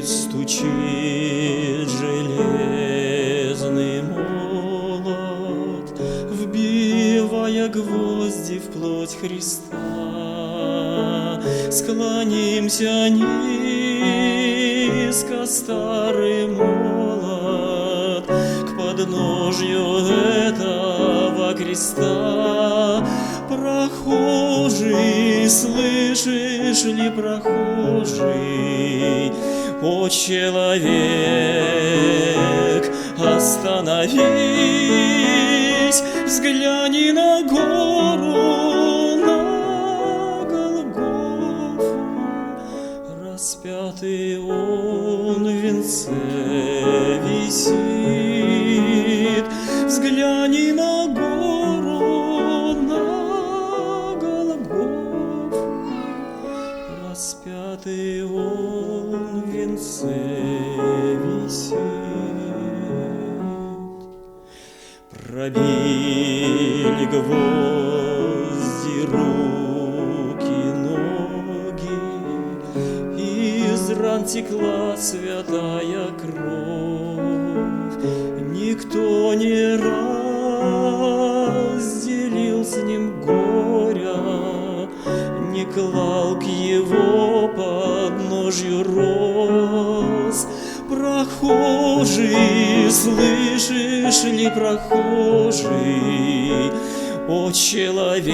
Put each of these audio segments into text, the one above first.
стучит железный молот, вбивая гвозди в плоть Христа. Склонимся низко, старый молот, к подножью этого креста. Прохожий, слышишь ли, прохожий, о, человек, остановись, взгляни на гору, на Голгофу. Распятый он в венце висит, взгляни на гору, на Голгофу. Распятый он в венце висит. Пробили гвозди руки, ноги, из ран текла святая кровь. Никто не разделил с ним горя, не клал к его подножью роз. Прохожий, слышишь ли, прохожий, о, человек,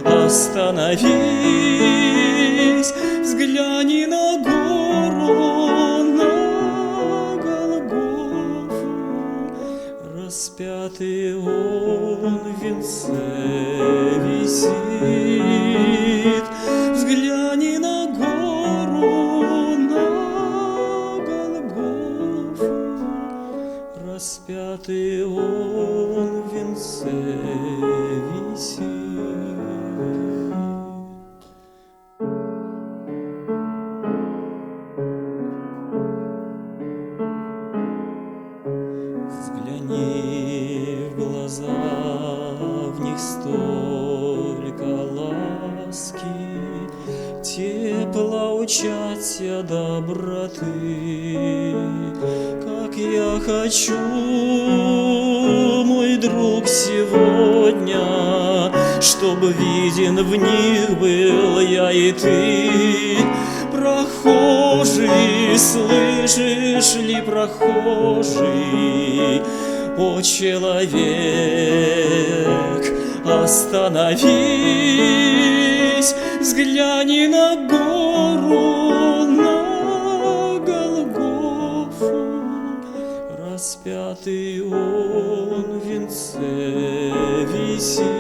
остановись, взгляни на гору, на Голгофу. Распятый он в венце висит, взгляни на гору, на Голгофу. Распятый он в венце висит. Взгляни в глаза, в них столько ласки, тепла, участия, доброты. Как я хочу, мой друг, сегодня, чтобы виден в них был я и ты. Прохожий, слышишь ли, прохожий, о, человек, остановись, взгляни на гору, на Голгофу. Распятый он в венце висит,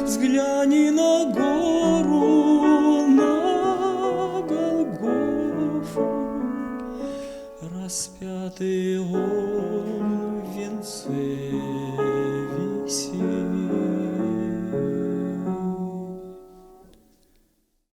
взгляни на гору, на Голгофу. Распятый он в венце висит.